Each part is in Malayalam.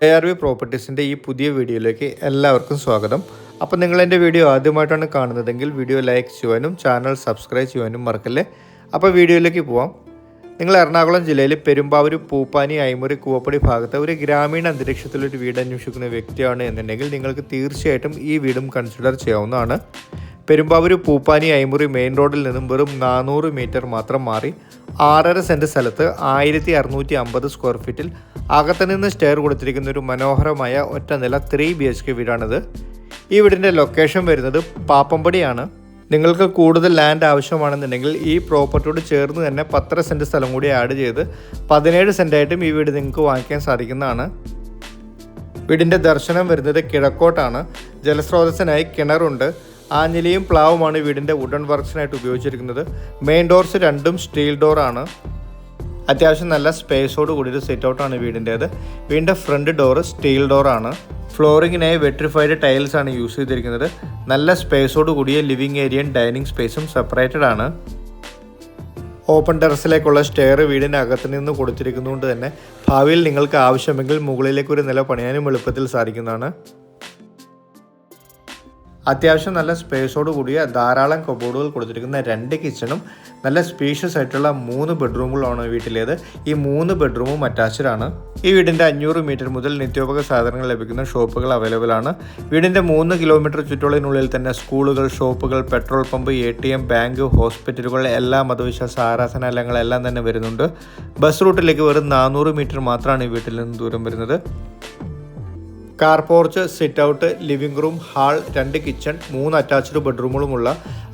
ARV പ്രോപ്പർട്ടീസിൻ്റെ ഈ പുതിയ വീഡിയോയിലേക്ക് എല്ലാവർക്കും സ്വാഗതം. അപ്പോൾ നിങ്ങൾ എൻ്റെ വീഡിയോ ആദ്യമായിട്ടാണ് കാണുന്നതെങ്കിൽ വീഡിയോ ലൈക്ക് ചെയ്യുവാനും ചാനൽ സബ്സ്ക്രൈബ് ചെയ്യുവാനും മറക്കല്ലേ. അപ്പോൾ വീഡിയോയിലേക്ക് പോവാം. നിങ്ങൾ എറണാകുളം ജില്ലയിൽ പെരുമ്പാവൂർ, പൂപ്പാനി, ഐമുറി, കൂവപ്പടി ഭാഗത്ത് ഒരു ഗ്രാമീണ അന്തരീക്ഷത്തിലൊരു വീട് അന്വേഷിക്കുന്ന വ്യക്തിയാണ് എന്നുണ്ടെങ്കിൽ നിങ്ങൾക്ക് തീർച്ചയായിട്ടും ഈ വീടും കൺസിഡർ ചെയ്യാവുന്നതാണ്. പെരുമ്പാവൂർ, പൂപ്പാനി, ഐമുറി മെയിൻ റോഡിൽ നിന്നും വെറും 400 മീറ്റർ മാത്രം മാറി 6.5 സെൻറ്റ് സ്ഥലത്ത് 1650 സ്ക്വയർ ഫീറ്റിൽ അകത്ത് നിന്ന് സ്റ്റെയർ കൊടുത്തിരിക്കുന്ന ഒരു മനോഹരമായ ഒറ്റ നില 3 BHK വീടാണിത്. ഈ വീടിൻ്റെ ലൊക്കേഷൻ വരുന്നത് പാപ്പമ്പടിയാണ്. നിങ്ങൾക്ക് കൂടുതൽ ലാൻഡ് ആവശ്യമാണെന്നുണ്ടെങ്കിൽ ഈ പ്രോപ്പർട്ടിയോട് ചേർന്ന് തന്നെ 10 സെൻറ്റ് സ്ഥലം കൂടി ആഡ് ചെയ്ത് 17 സെൻറ്റായിട്ടും ഈ വീട് നിങ്ങൾക്ക് വാങ്ങിക്കാൻ സാധിക്കുന്നതാണ്. വീടിൻ്റെ ദർശനം വരുന്നത് കിഴക്കോട്ടാണ്. ജലസ്രോതസ്സിനായി കിണറുണ്ട്. ആഞ്ഞിലിയും പ്ലാവുമാണ് വീടിൻ്റെ വുഡൻ വർക്ക്സിനായിട്ട് ഉപയോഗിച്ചിരിക്കുന്നത്. മെയിൻ ഡോർസ് രണ്ടും സ്റ്റീൽ ഡോറാണ്. അത്യാവശ്യം നല്ല സ്പേസോട് കൂടിയൊരു സിറ്റ് ഔട്ടാണ് വീടിൻ്റേത്. വീടിൻ്റെ ഫ്രണ്ട് ഡോറ് സ്റ്റീൽ ഡോറാണ്. ഫ്ലോറിങ്ങിനായി വെട്രിഫൈഡ് ടൈൽസ് ആണ് യൂസ് ചെയ്തിരിക്കുന്നത്. നല്ല സ്പേസോട് കൂടിയ ലിവിങ് ഏരിയയും ഡൈനിങ് സ്പേസും സെപ്പറേറ്റഡ് ആണ്. ഓപ്പൺ ടെറസിലേക്കുള്ള സ്റ്റെയർ വീടിനകത്ത് നിന്ന് കൊടുത്തിരിക്കുന്നതുകൊണ്ട് തന്നെ ഭാവിയിൽ നിങ്ങൾക്ക് ആവശ്യമെങ്കിൽ മുകളിലേക്ക് ഒരു നില പണിയാനും എളുപ്പത്തിൽ സാധിക്കുന്നതാണ്. അത്യാവശ്യം നല്ല സ്പേസോട് കൂടിയ ധാരാളം കബോർഡുകൾ കൊടുത്തിരിക്കുന്ന 2 കിച്ചണും നല്ല സ്പേഷ്യസ് ആയിട്ടുള്ള 3 ബെഡ്റൂമുകളാണ് വീട്ടിലേത്. ഈ 3 ബെഡ്റൂമും അറ്റാച്ച്ഡ് ആണ്. ഈ വീടിൻ്റെ 500 മീറ്റർ മുതൽ നിത്യോപക സാധനങ്ങൾ ലഭിക്കുന്ന ഷോപ്പുകൾ അവൈലബിൾ ആണ്. വീടിൻ്റെ 3 കിലോമീറ്റർ ചുറ്റളവിനുള്ളിൽ തന്നെ സ്കൂളുകൾ, ഷോപ്പുകൾ, പെട്രോൾ പമ്പ്, ATM, ബാങ്ക്, ഹോസ്പിറ്റലുകൾ, എല്ലാ മതവിശ്വാസ ആരാധനാലയങ്ങളെല്ലാം തന്നെ വരുന്നുണ്ട്. ബസ് റൂട്ടിലേക്ക് വെറും 400 മീറ്റർ മാത്രമാണ് ഈ വീട്ടിൽ നിന്ന് ദൂരം വരുന്നത്. Car porch, sit out, living room, hall, 2 kitchen, 3 attached ബെഡ്റൂമുകളുമുള്ള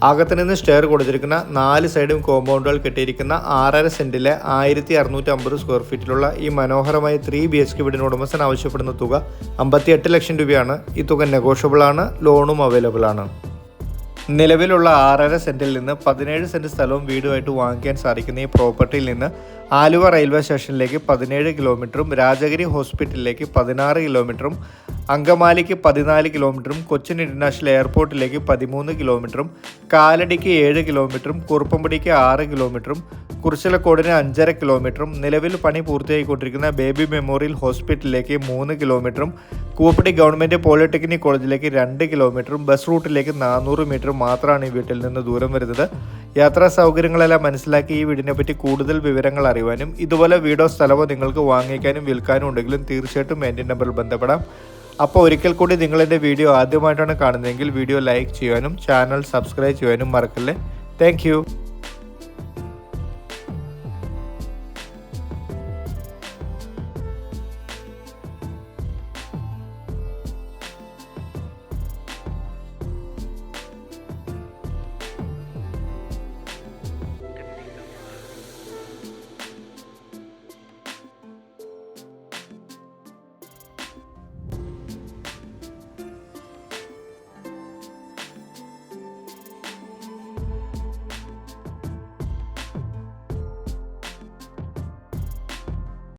അകത്ത് നിന്ന് സ്റ്റെയർ കൊടുത്തിരിക്കുന്ന 4 സൈഡും കോമ്പൗണ്ടുകൾ കെട്ടിയിരിക്കുന്ന 6.5 സെൻറ്റിലെ 1650 സ്ക്വയർ ഫീറ്റിലുള്ള ഈ മനോഹരമായ 3 BHK വീടിന് ഉടമസ്ഥൻ ആവശ്യപ്പെടുന്ന തുക 58 ലക്ഷം രൂപയാണ്. ഈ തുക നെഗോഷ്യബിൾ ആണ്. ലോണും അവൈലബിൾ ആണ്. നിലവിലുള്ള 6.5 സെൻറ്റിൽ നിന്ന് 17 സെൻറ്റ് സ്ഥലവും വീടുമായിട്ട് വാങ്ങിക്കാൻ സാധിക്കുന്ന ഈ പ്രോപ്പർട്ടിയിൽ നിന്ന് ആലുവ റെയിൽവേ സ്റ്റേഷനിലേക്ക് 17 കിലോമീറ്ററും രാജഗിരി ഹോസ്പിറ്റലിലേക്ക് 16 കിലോമീറ്ററും അങ്കമാലിക്ക് 14 കിലോമീറ്ററും കൊച്ചിൻ ഇൻ്റർനാഷണൽ എയർപോർട്ടിലേക്ക് 13 കിലോമീറ്ററും കാലടിക്ക് 7 കിലോമീറ്ററും കുറുപ്പമ്പടിക്ക് 6 കിലോമീറ്ററും കുറിച്ചിലക്കോടിന് 5.5 കിലോമീറ്ററും നിലവിൽ പണി പൂർത്തിയായിക്കൊണ്ടിരിക്കുന്ന ബേബി മെമ്മോറിയൽ ഹോസ്പിറ്റലിലേക്ക് 3 കിലോമീറ്ററും കൂവപ്പടി ഗവൺമെൻറ് പോളിടെക്നിക് കോളേജിലേക്ക് 2 കിലോമീറ്ററും ബസ് റൂട്ടിലേക്ക് 400 മീറ്റർ മാത്രമാണ് ഈ വീട്ടിൽ നിന്ന് ദൂരം വരുന്നത്. യാത്രാ സൗകര്യങ്ങളെല്ലാം മനസ്സിലാക്കി ഈ വീടിനെ പറ്റി കൂടുതൽ വിവരങ്ങൾ അറിയുവാനും ഇതുപോലെ വീടോ സ്ഥലമോ നിങ്ങൾക്ക് വാങ്ങിക്കാനും വിൽക്കാനും ഉണ്ടെങ്കിലും തീർച്ചയായിട്ടും എൻ്റെ നമ്പറിൽ ബന്ധപ്പെടാം. അപ്പോൾ ഒരിക്കൽ കൂടി നിങ്ങളെൻ്റെ വീഡിയോ ആദ്യമായിട്ടാണ് കാണുന്നതെങ്കിൽ വീഡിയോ ലൈക്ക് ചെയ്യാനും ചാനൽ സബ്സ്ക്രൈബ് ചെയ്യാനും മറക്കല്ലേ. താങ്ക്